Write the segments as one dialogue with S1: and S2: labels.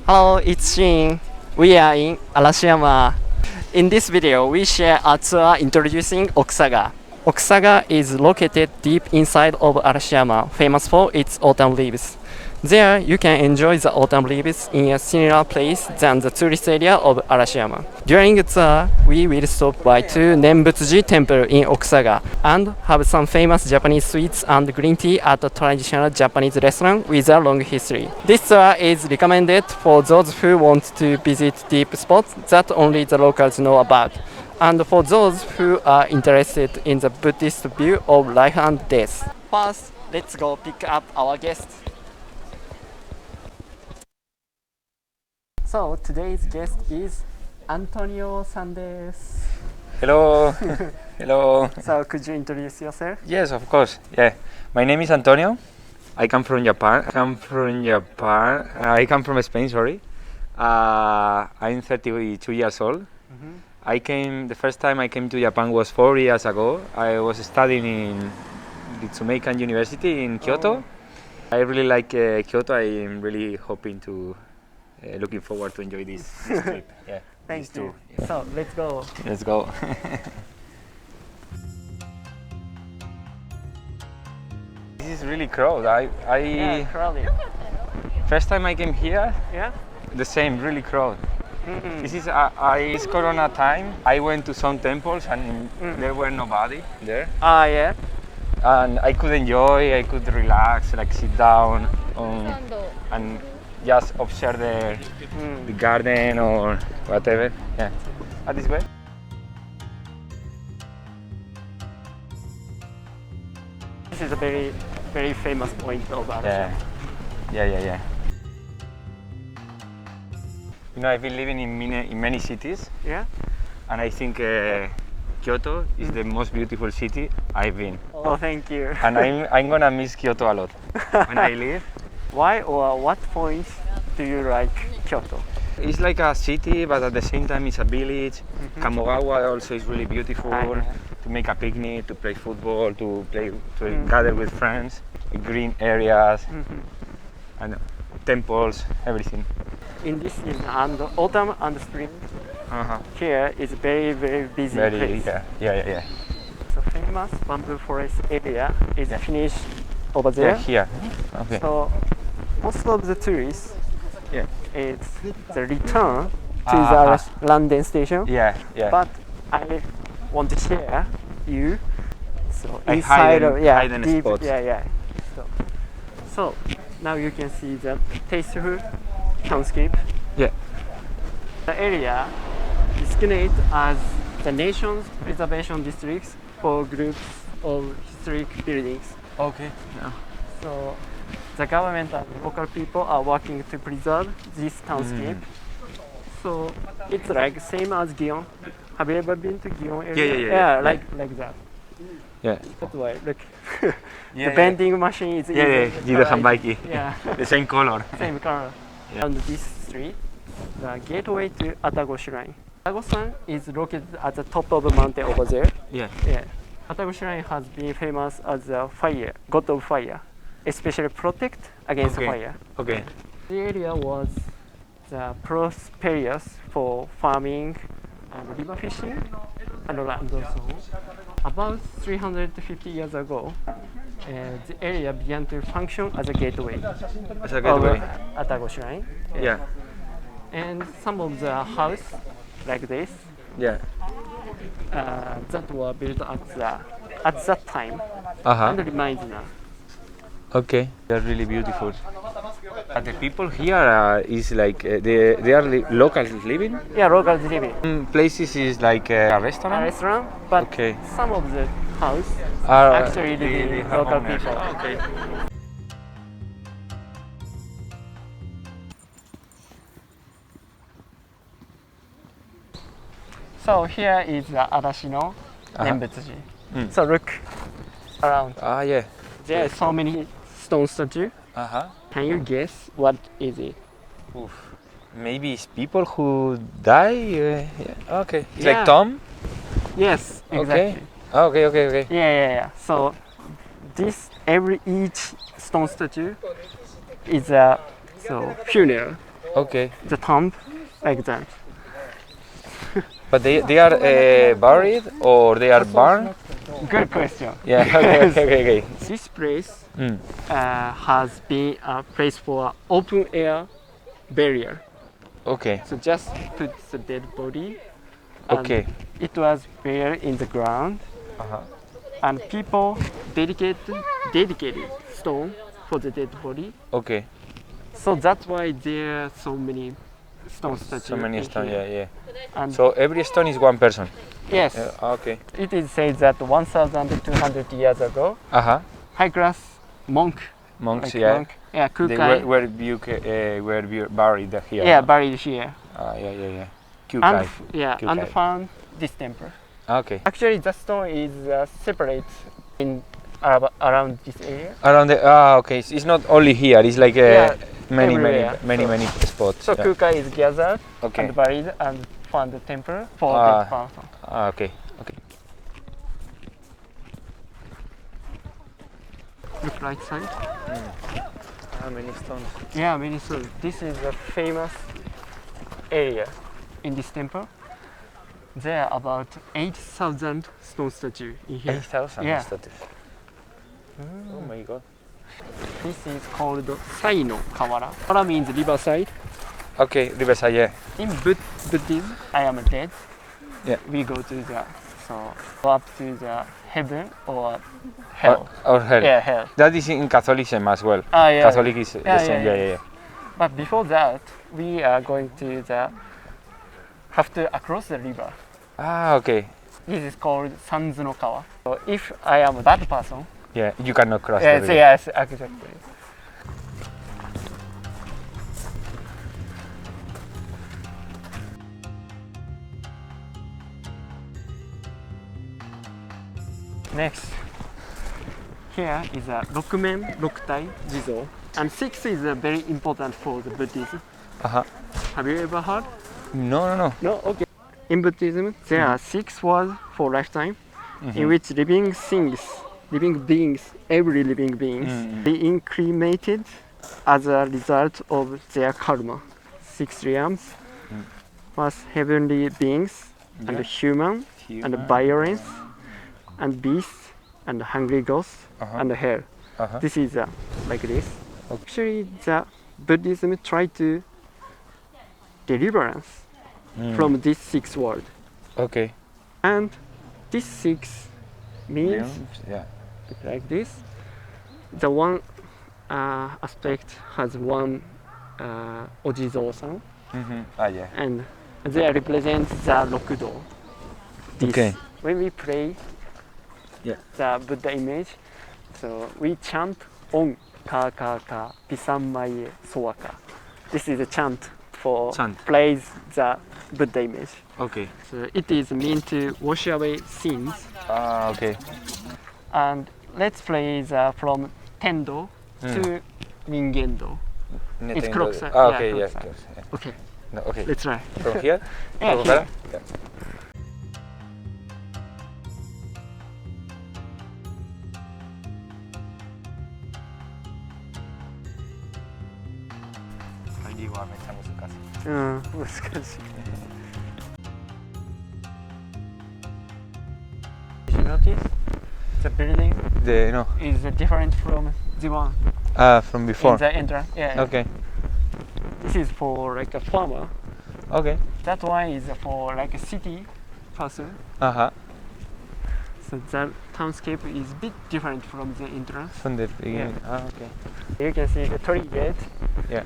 S1: Hello, it's Shin. We are in Arashiyama. In this video, we share a tour introducing Okusaga. Okusaga is located deep inside of Arashiyama, famous for its autumn leaves. There, you can enjoy the autumn leaves in a similar place than the tourist area of Arashiyama. During the tour, we will stop by to Nembutsuji Temple in Okusaga and have some famous Japanese sweets and green tea at a traditional Japanese restaurant with a long history. This tour is recommended for those who want to visit deep spots that only the locals know about, and for those who are interested in the Buddhist view of life and death. First, let's go pick up our guest. So today's guest is Antonio Sandes.
S2: Hello. Hello.
S1: So could you introduce yourself?
S2: Yes, of course. Yeah. My name is Antonio. I come from Japan. I come from Spain, sorry. I'm 32 years old. The first time I came to Japan was 4 years ago. I was studying in the Tsumeikan University in Kyoto. I really like Kyoto. I'm really hoping to looking forward to enjoy this trip. Yeah.
S1: Thank you. Yeah. So let's go.
S2: Let's go. This is really crowded.
S1: Yeah, crowded.
S2: First time I came here,
S1: Yeah.
S2: the same, really crowded. This is it's Corona time. I went to some temples and there were nobody there,
S1: Yeah.
S2: and I could enjoy. I could relax, like sit down, and just observe the garden or whatever. Yeah. This way.
S1: This is a very, very famous point of Arashiyama.
S2: Yeah. You know, I've been living in many cities,
S1: Yeah.
S2: and I think Kyoto is the most beautiful city I've been.
S1: Oh, thank you.
S2: And I'm gonna miss Kyoto a lot when I leave.
S1: Why or what points do you like Kyoto?
S2: It's like a city, but at the same time it's a village. Kamogawa also is really beautiful to make a picnic, to play football, to gather with friends. Green areas, and temples, everything.
S1: In this season, and autumn and spring, here is very, very busy place.
S2: Yeah.
S1: So famous bamboo forest area is finished over there.
S2: Here. Okay.
S1: So most of the tourists,
S2: Yeah.
S1: it's the return to the London station.
S2: Yeah.
S1: But I want to share you. So
S2: Like
S1: inside
S2: hidden
S1: deep,
S2: spots.
S1: Yeah. So now you can see the tasteful townscape.
S2: Yeah.
S1: The area is designated as the nation's preservation districts for groups of historic buildings.
S2: Okay.
S1: So the government and local people are working to preserve this townscape. So it's like same as Gion. Have you ever been to Gion area?
S2: Yeah.
S1: Like that.
S2: Yeah.
S1: That's why look.
S2: Yeah,
S1: The vending machine is
S2: Jido Hanbaiki.
S1: Yeah.
S2: The same color.
S1: Same color.
S2: Yeah.
S1: On this street, the gateway to Atago Shrine. Atago-san is located at the top of the mountain over there.
S2: Yeah.
S1: Atago Shrine has been famous as a fire, god of fire, especially protect against fire.
S2: Okay.
S1: The area was prosperous for farming and river fishing and also. About 350 years ago, the area began to function as a gateway
S2: As a gateway.
S1: of Atago Shrine.
S2: Yeah.
S1: And some of the house like this
S2: Yeah.
S1: that were built at that time and remains now.
S2: Okay. They're really beautiful. The people here is like they are locals living.
S1: Yeah, locals living.
S2: Places is like a
S1: A
S2: restaurant.
S1: restaurant, but
S2: Okay.
S1: some of the house
S2: Are
S1: actually living
S2: the
S1: local
S2: homeowners.
S1: people.
S2: Okay.
S1: So here is the Arashino Nembutsuji. So look around.
S2: Yeah.
S1: There are so many stone statues. Can you guess what is it?
S2: Maybe it's people who die. Yeah. Okay. It's
S1: Yeah.
S2: like Tom.
S1: Yes, exactly.
S2: Okay.
S1: Yeah. So each stone statue is a funeral
S2: Okay.
S1: the tomb, like that.
S2: But they are buried or they are burned?
S1: Good question.
S2: Yeah. Okay.
S1: This place
S2: Mm.
S1: has been a place for open air burial.
S2: Okay.
S1: So just put the dead body. And
S2: Okay.
S1: it was buried in the ground,
S2: Uh-huh.
S1: and people dedicated stone for the dead body.
S2: Okay.
S1: So that's why there are so many stone statues.
S2: So many
S1: in
S2: stones.
S1: here.
S2: Yeah.
S1: And
S2: So every stone is one person.
S1: yes,
S2: Yeah. Okay.
S1: it is said that 1,200 years ago,
S2: Uh-huh.
S1: high class monk,
S2: Monks.
S1: like
S2: Yeah.
S1: monk, yeah,
S2: They
S1: Kukai,
S2: were buried here.
S1: yeah, buried here,
S2: Yeah.
S1: and
S2: Kukai.
S1: and
S2: Kukai.
S1: found this temple.
S2: Okay.
S1: Actually, the stone is separate in around this area.
S2: Around the okay. It's not only here. It's like
S1: Yeah,
S2: many
S1: everywhere.
S2: many spots.
S1: So
S2: yeah.
S1: Kukai is gathered
S2: Okay.
S1: and buried and found the temple for
S2: Ah.
S1: that person.
S2: Okay.
S1: Look right side.
S2: Many stones.
S1: Yeah, many so this is a famous area in this temple. There are about 8,000 stone statues in here.
S2: 8,000
S1: Yeah.
S2: statues. Oh my god.
S1: This is called Sai no Kawara. Kawara means riverside.
S2: Okay, Riverside. Yeah.
S1: In Buddhism, I am dead.
S2: Yeah.
S1: We go to the go up to the heaven or hell.
S2: Or hell.
S1: Yeah, hell.
S2: That is in Catholicism as well.
S1: Ah, yeah.
S2: Catholic is the
S1: Yeah,
S2: same.
S1: yeah,
S2: Yeah.
S1: But before that, we are going to have to cross the river.
S2: Ah, okay.
S1: This is called Sanzu no Kawa. So if I am that person,
S2: Yeah, you cannot cross
S1: yes,
S2: the river.
S1: yes, exactly. Next, here is a Rokumen Rokutai Jizo, and 6 is very important for the Buddhism.
S2: Uh-huh.
S1: Have you ever heard?
S2: No.
S1: No, okay. In Buddhism, there are 6 words for lifetime, in which living beings, every living beings, reincarnated as a result of their karma. 6 realms, was heavenly beings, and human, and violence, and beasts, and hungry ghosts, and hell.
S2: Uh-huh.
S1: This is like this. Actually, the Buddhism tried to deliverance from these 6 words.
S2: Okay.
S1: And this 6 means
S2: Yeah.
S1: like this. The one aspect has one Ojizo-san,
S2: Yeah.
S1: and they represent the Rokudo. This.
S2: Okay.
S1: When we pray the Buddha image, so we chant on ka ka ka pisammaye soaka. This is a chant for praise the Buddha image.
S2: Okay.
S1: So it is meant to wash away sins.
S2: Ah, okay.
S1: And let's play from Tendo to Ningendo. It's clock side.
S2: Ah,
S1: Yeah,
S2: okay,
S1: clock
S2: yeah.
S1: side.
S2: Close, yeah.
S1: Okay,
S2: No, okay.
S1: let's try.
S2: From here?
S1: Yeah,
S2: From
S1: here.
S2: Yeah.
S1: Did you notice the building
S2: No.
S1: is different from the one
S2: From
S1: in
S2: before.
S1: the entrance? Yeah.
S2: Okay.
S1: This is for like a farmer.
S2: Okay.
S1: That one is for like a city person.
S2: Uh-huh.
S1: So the townscape is a bit different from the entrance.
S2: From the beginning. Ah, okay.
S1: You can see the tree gate,
S2: Yeah.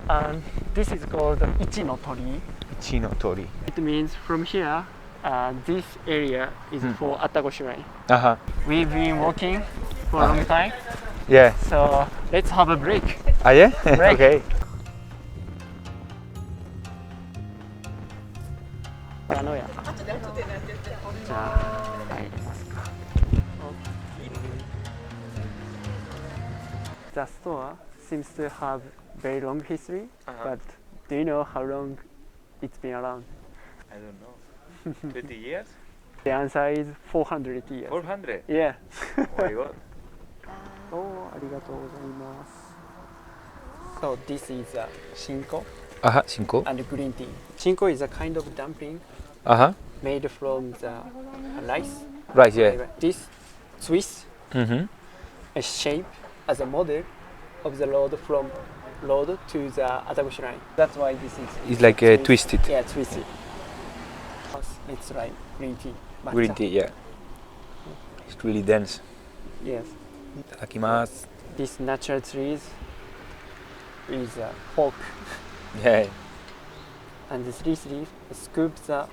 S1: and this is called Ichi no Tori.
S2: Chino Tori.
S1: It means from here, this area is for Atago Shrine.
S2: Uh-huh.
S1: We've been walking for a long time,
S2: Yeah.
S1: so let's have a break.
S2: Ah, yeah?
S1: Break.
S2: Okay.
S1: あのやさん。じゃあ入りますか。The store seems to have very long history, but do you know how long it's been around?
S2: I don't know. 20 years?
S1: The answer is 400 years.
S2: 400?
S1: Yeah.
S2: Oh my god.
S1: おー、ありがとうございます。So this is Shinko.
S2: Aha, Shinko.
S1: and green tea. Chinko is a kind of dumpling
S2: Aha.
S1: made from the rice.
S2: Right, yeah.
S1: This Swiss
S2: Mm-hmm.
S1: a shape as a model of the road from road to the Atagoshi line. That's why this is.
S2: It's like twisted.
S1: Yeah, twisted. It's like green tea. Matcha.
S2: Green tea, yeah. It's really dense.
S1: Yes.
S2: Itadakimasu.
S1: These natural trees with a fork
S2: Yeah.
S1: and this leaf scoop the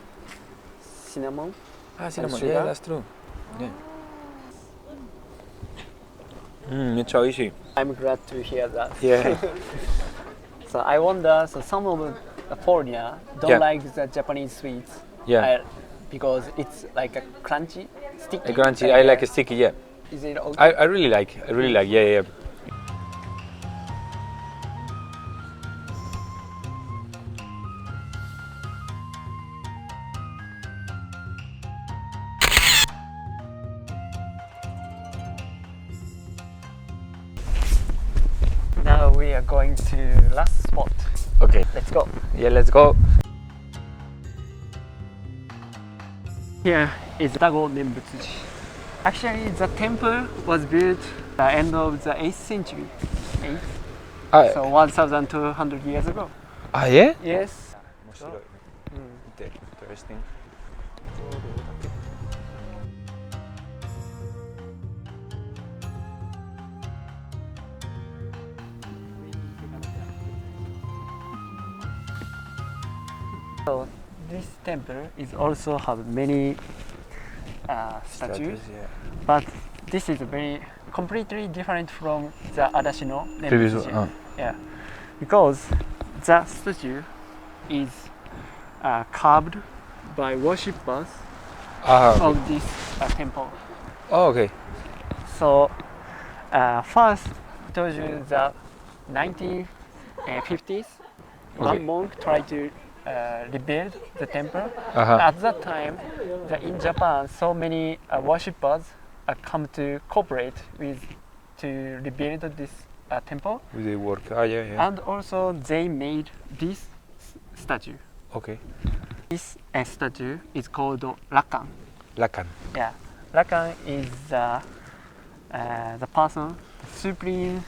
S1: cinnamon.
S2: Ah, cinnamon.
S1: sugar.
S2: Yeah, that's true. Yeah. めっちゃ美味しい。
S1: I'm glad to hear that.
S2: Yeah.
S1: So I wonder, so some of the foreigner don't
S2: Yeah.
S1: like the Japanese sweets.
S2: Yeah.
S1: Because it's like a crunchy, sticky.
S2: Crunchy. I like it sticky. Yeah.
S1: Is it okay?
S2: I really like. Yeah, yeah.
S1: Now we are going to last spot.
S2: Okay.
S1: Let's go.
S2: Yeah, let's go.
S1: Here is Dago Nembutsuji. Actually, the temple was built at the end of the 8th century. 8th,
S2: Ah,
S1: so 1,200 years ago.
S2: ah, yeah?
S1: Yes.
S2: 面白いね。Interesting.
S1: So this temple is also have many statues,
S2: Yeah.
S1: but this is very completely different from the Adashino
S2: Previous
S1: Nembutsuji.
S2: one.
S1: Yeah, because the statue is carved by worshippers
S2: Ah, okay.
S1: of this temple.
S2: Oh, okay.
S1: So first told you the 1950s,
S2: Okay.
S1: one monk tried to rebuild the temple.
S2: Uh-huh.
S1: At that time, in Japan, so many worshippers come to cooperate with to rebuild this temple,
S2: With the work. Ah, yeah, yeah.
S1: and also they made this statue.
S2: Okay.
S1: This statue is called Rakan.
S2: Lakan.
S1: Yeah, Rakan is the person, the supreme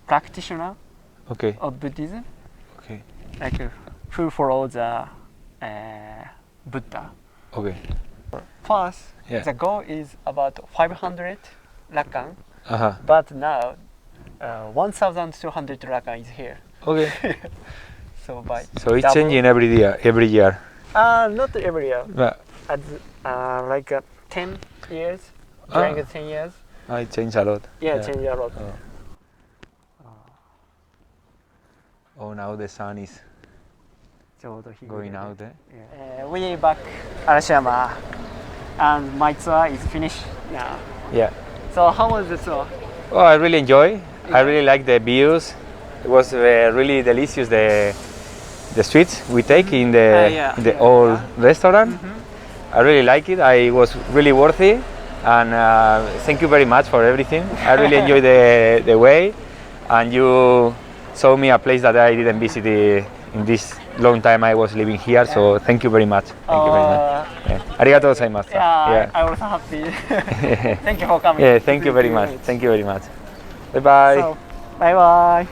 S1: practitioner
S2: Okay.
S1: of Buddhism,
S2: Okay.
S1: like who follows the Buddha.
S2: Okay.
S1: First,
S2: Yeah.
S1: the goal is about 500 Rakan,
S2: Uh-huh.
S1: but now 1,200 Rakan is here.
S2: Okay.
S1: So by
S2: So it's
S1: double-
S2: changing every year. Every year.
S1: Not every year.
S2: But,
S1: At like 10 years, during
S2: Ah.
S1: the 10 years,
S2: it changed a lot.
S1: yeah, change a lot.
S2: Oh, now the sun is
S1: ちょうど日暮れ
S2: going
S1: で
S2: out.
S1: We back Arashiyama, and my tour is finished now.
S2: Yeah.
S1: So how was the tour?
S2: Oh, I really enjoy. I really like the views. It was really delicious. The streets we take in the
S1: yeah,
S2: in the
S1: yeah,
S2: old
S1: yeah.
S2: restaurant. I really like it. I was really worthy, and thank you very much for everything. I really enjoy the way, and you showed me a place that I didn't visit in this long time I was living here. So thank you very much. Thank you very much. Yeah. ありがとうございました。
S1: Yeah, I was happy. Thank you for coming.
S2: Yeah, thank you very much. Thank you very much. Bye bye.
S1: So, bye bye.